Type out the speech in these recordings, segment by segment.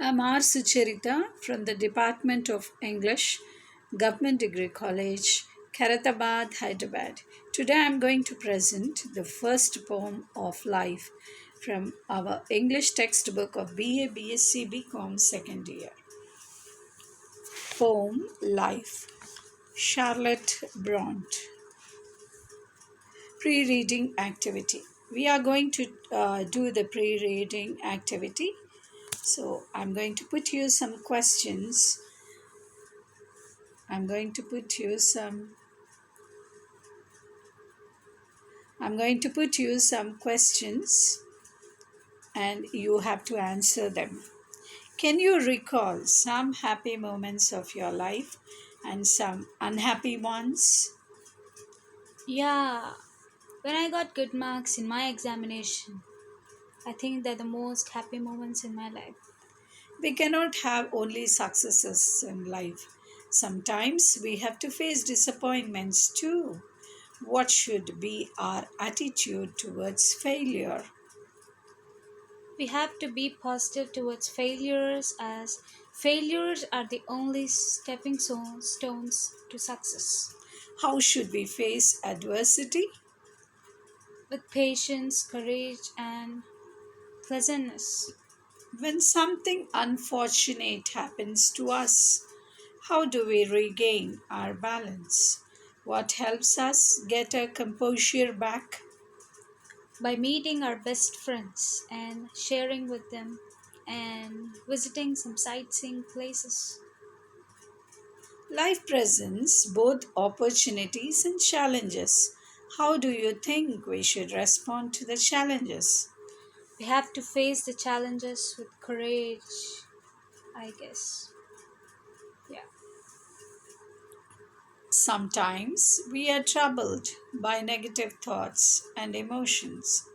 I'm R. Sucharita from the Department of English, Government Degree College, Karatabad, Hyderabad. Today I'm going to present the first poem of life from our English textbook of BA, BSc, BCom second year. Poem Life, Charlotte Bronte. Pre-reading activity. We are going to do the pre-reading activity. So I'm going to put you some questions. I'm going to put you some I'm going to put you some questions and you have to answer them. Can you recall some happy moments of your life and some unhappy ones? Yeah, when I got good marks in my examination, I think they're the most happy moments in my life. We cannot have only successes in life. Sometimes we have to face disappointments too. What should be our attitude towards failure? We have to be positive towards failures as failures are the only stepping stones to success. How should we face adversity? With patience, courage, and pleasantness. When something unfortunate happens to us, how do we regain our balance? What helps us get our composure back? By meeting our best friends and sharing with them and visiting some sightseeing places. Life presents both opportunities and challenges. How do you think we should respond to the challenges? We have to face the challenges with courage, I guess. Yeah. Sometimes we are troubled by negative thoughts and emotions.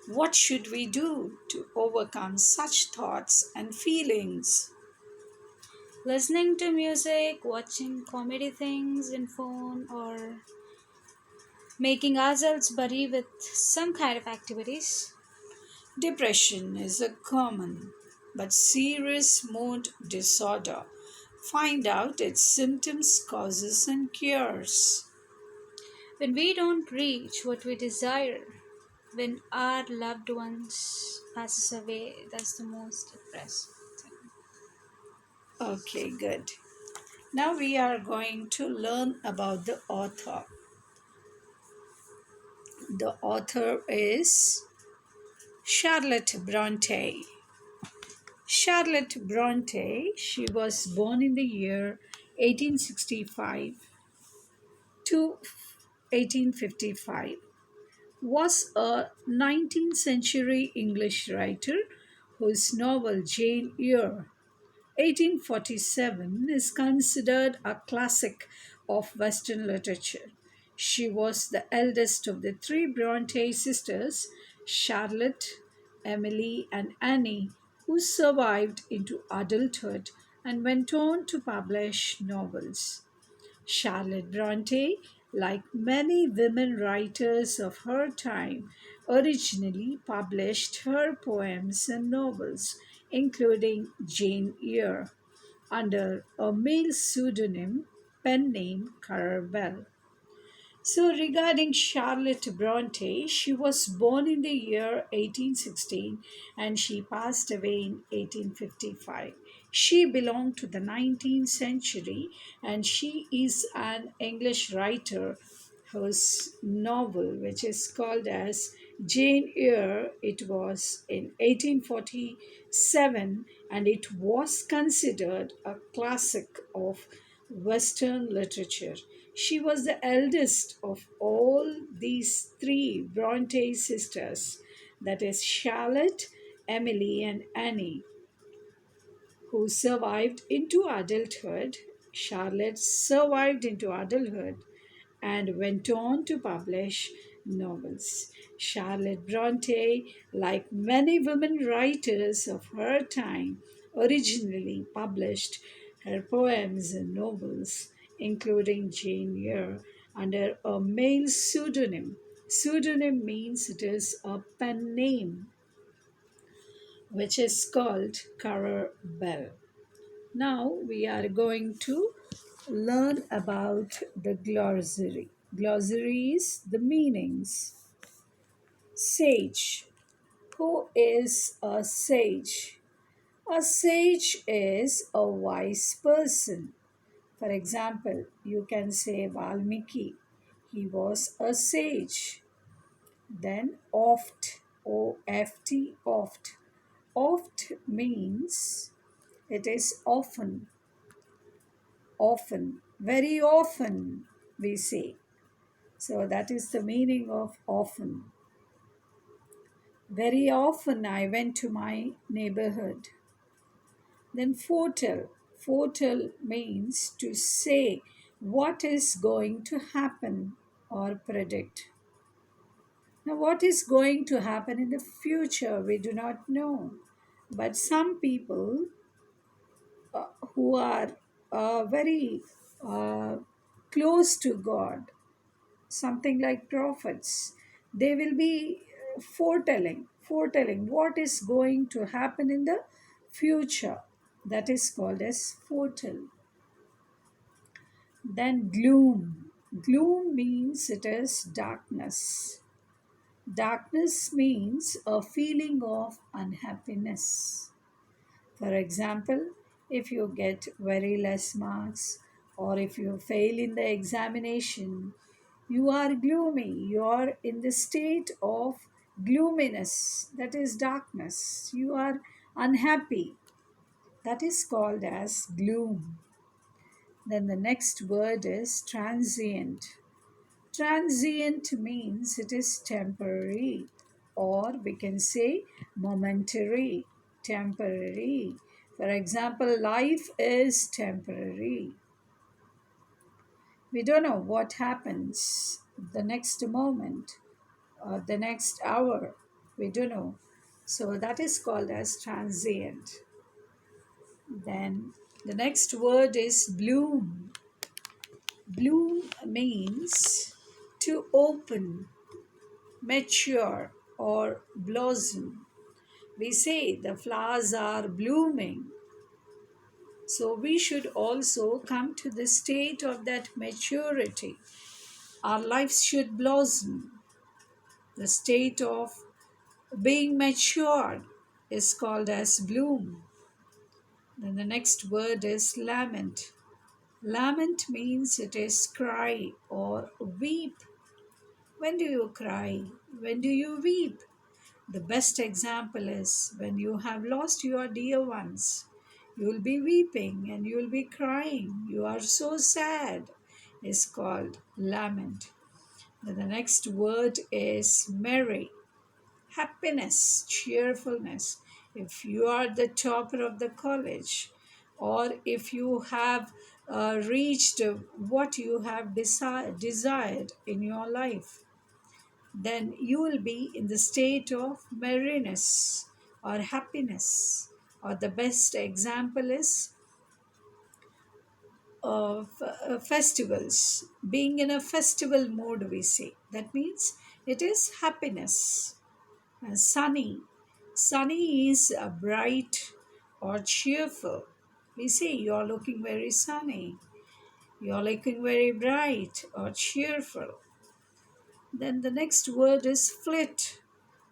What should we do to overcome such thoughts and feelings? Listening to music, watching comedy things in phone, or making ourselves busy with some kind of activities. Depression is a common but serious mood disorder. Find out its symptoms, causes, and cures. When we don't reach what we desire, when our loved ones passes away, that's the most depressing thing. Okay, good. Now we are going to learn about the author. The author is Charlotte Bronte. Charlotte Bronte, she was born in the year 1865 to 1855, was a 19th century English writer whose novel Jane Eyre 1847 is considered a classic of Western literature. She was the eldest of the three Bronte sisters, Charlotte, Emily, and Annie, who survived into adulthood and went on to publish novels. Charlotte Bronte, like many women writers of her time, originally published her poems and novels, including Jane Eyre, under a male pseudonym, pen name Currer Bell. So, regarding Charlotte Bronte, she was born in the year 1816 and she passed away in 1855. She belonged to the 19th century and she is an English writer whose novel, which is called as Jane Eyre, it was in 1847 and it was considered a classic of Western literature. She was the eldest of all these three Bronte sisters, that is, Charlotte, Emily, and Annie, who survived into adulthood. Charlotte survived into adulthood and went on to publish novels. Charlotte Bronte, like many women writers of her time, originally published her poems and novels, including Jane Eyre, under a male pseudonym. Pseudonym means it is a pen name. which is called Carer Bell. Now we are going to learn about the glossary. Glossary is the meanings. Sage. Who is a sage? A sage is a wise person. For example, you can say Valmiki. He was a sage. Then oft, O-F-T, oft. Oft means it is often, often, very often we say. So that is the meaning of often. Very often I went to my neighborhood. Then foretell. Foretell means to say what is going to happen or predict. Now, what is going to happen in the future, we do not know. But some people who are very uh, close to God, something like prophets, they will be foretelling what is going to happen in the future. That is called as foretell. Then gloom. Gloom means it is darkness. Darkness means a feeling of unhappiness. For example, if you get very less marks or if you fail in the examination, you are gloomy. You are in the state of gloominess, that is darkness. You are unhappy. That is called as gloom. Then the next word is transient. Transient means it is temporary, or we can say momentary, temporary. For example, life is temporary. We don't know what happens the next moment or the next hour. We don't know. So that is called as transient. Then the next word is bloom. Bloom means to open, mature, or blossom. We say the flowers are blooming. So we should also come to the state of that maturity. Our lives should blossom. The state of being matured is called as bloom. Then the next word is lament. Lament means it is cry or weep. When do you cry? When do you weep? The best example is when you have lost your dear ones. You will be weeping and you will be crying. You are so sad. It's called lament. Then the next word is merry. Happiness, cheerfulness. If you are the topper of the college, or if you have reached what you have desired in your life, then you will be in the state of merriness or happiness. Or the best example is of festivals. Being in a festival mode, we say. That means it is happiness. Sunny. Sunny is bright or cheerful. We say you are looking very sunny. You are looking very bright or cheerful. Then the next word is flit.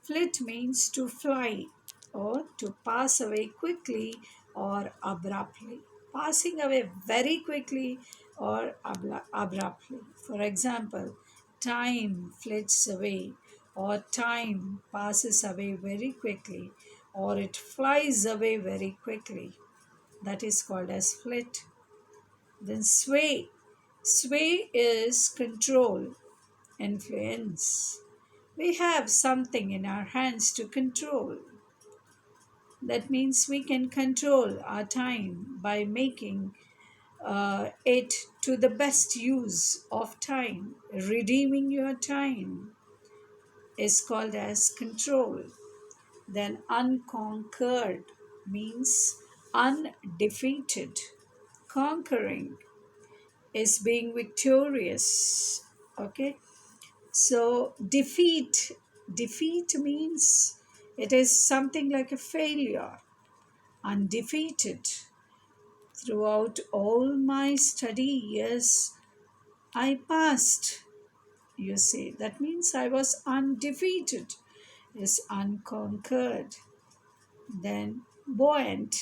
Flit means to fly or to pass away quickly or abruptly. Passing away very quickly or abruptly. For example, time flits away or time passes away very quickly or it flies away very quickly. That is called as flit. Then sway. Sway is control, influence. We have something in our hands to control. That means we can control our time by making it to the best use of time. Redeeming your time is called as control. Then unconquered means undefeated. Conquering is being victorious. Okay, so defeat means It is something like a failure, undefeated. Throughout all my study years, I passed, you see. That means I was undefeated, is unconquered. Then buoyant,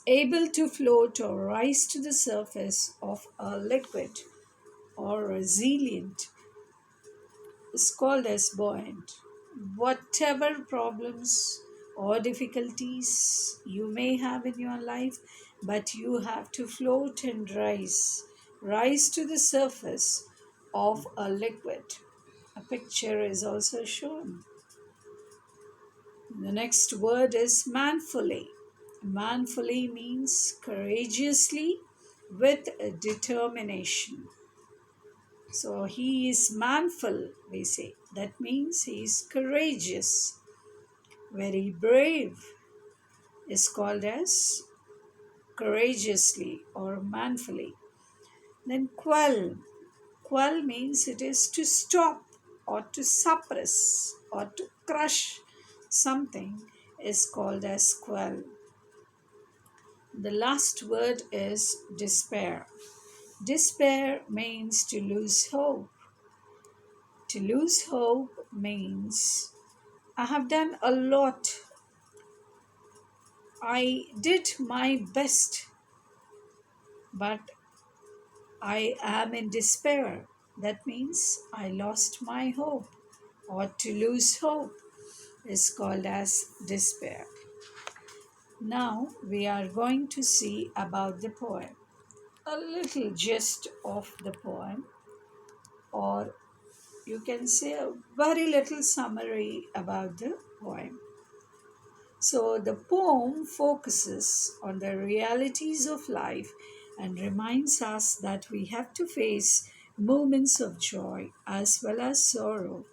able to float or rise to the surface of a liquid, or resilient is called as buoyant. Whatever problems or difficulties you may have in your life, but you have to float and rise to the surface of a liquid. A picture is also shown. The next word is manfully. Manfully means courageously with determination. So he is manful, we say. That means he is courageous, very brave, is called as courageously or manfully. Then quell. Quell means it is to stop or to suppress or to crush something, is called as quell. The last word is despair. Despair means to lose hope. To lose hope means I have done a lot. I did my best, but I am in despair. That means I lost my hope, or to lose hope is called as despair. Now we are going to see about the poem. A little gist of the poem, or you can say a very little summary about the poem. So, the poem focuses on the realities of life and reminds us that we have to face moments of joy as well as sorrow,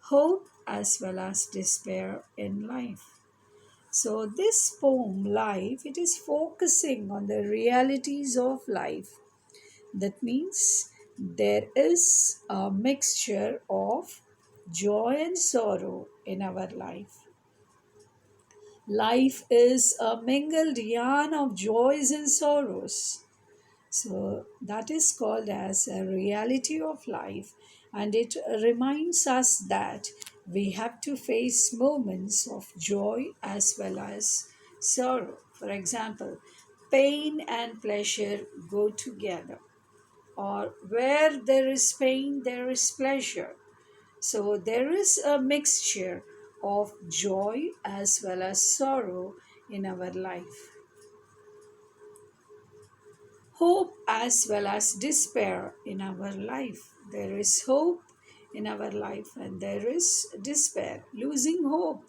hope as well as despair in life. So, this poem, Life, it is focusing on the realities of life. That means there is a mixture of joy and sorrow in our life. Life is a mingled yarn of joys and sorrows. So that is called as a reality of life, and it reminds us that we have to face moments of joy as well as sorrow. For example, pain and pleasure go together, or where there is pain, there is pleasure. So there is a mixture of joy as well as sorrow in our life. Hope as well as despair in our life. There is hope in our life and there is despair. Losing hope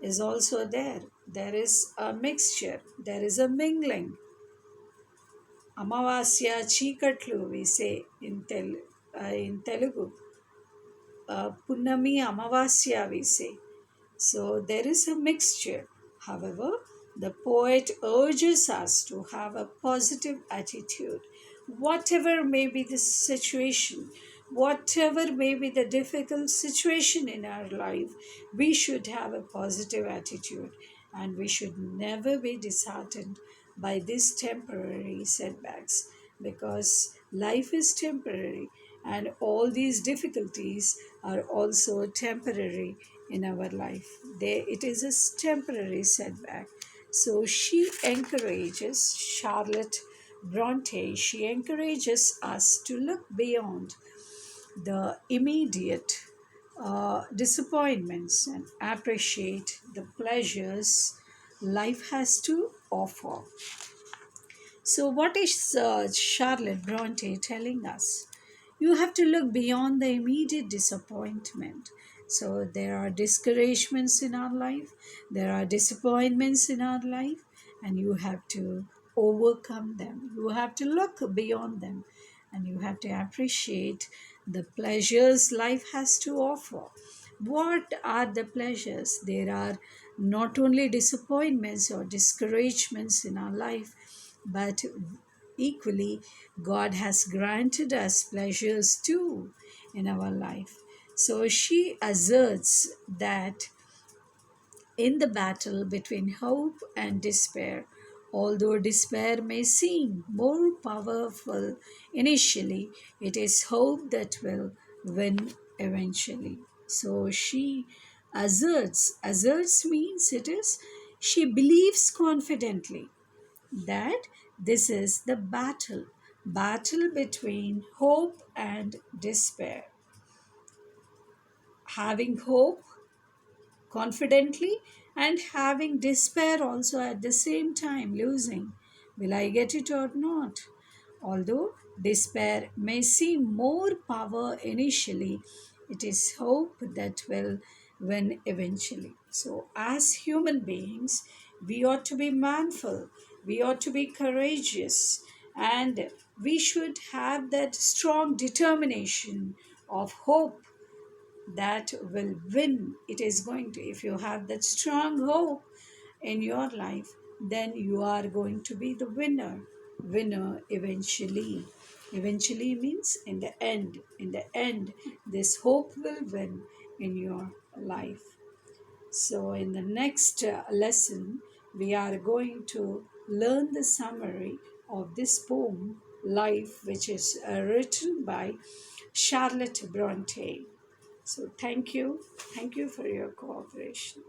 is also there. There is a mixture, there is a mingling. Amavasya chikatlu, we say in Telugu. Punnami Amavasya, we say. So there is a mixture. However, the poet urges us to have a positive attitude. Whatever may be the situation, whatever may be the difficult situation in our life, we should have a positive attitude and we should never be disheartened by these temporary setbacks, because life is temporary and all these difficulties are also temporary in our life. It is a temporary setback. So she encourages, Charlotte Bronte, she encourages us to look beyond the immediate disappointments and appreciate the pleasures life has to offer. So, what is Charlotte Bronte telling us? You have to look beyond the immediate disappointment. So, there are discouragements in our life, there are disappointments in our life, and you have to overcome them. You have to look beyond them and you have to appreciate the pleasures life has to offer. What are the pleasures? There are not only disappointments or discouragements in our life, but equally, God has granted us pleasures too in our life. So she asserts that in the battle between hope and despair, although despair may seem more powerful initially, it is hope that will win eventually. So she asserts means it is, she believes confidently that this is the battle between hope and despair. Having hope confidently and having despair also at the same time, losing, will I get it or not? Although despair may seem more power initially, it is hope that will win eventually. So as human beings, we ought to be manful, we ought to be courageous, and we should have that strong determination of hope that will win. It is going to, if you have that strong hope in your life, then you are going to be the winner eventually. Eventually means in the end. In the end, this hope will win in your life. So in the next lesson, we are going to learn the summary of this poem Life, which is written by Charlotte Bronte. So thank you for your cooperation.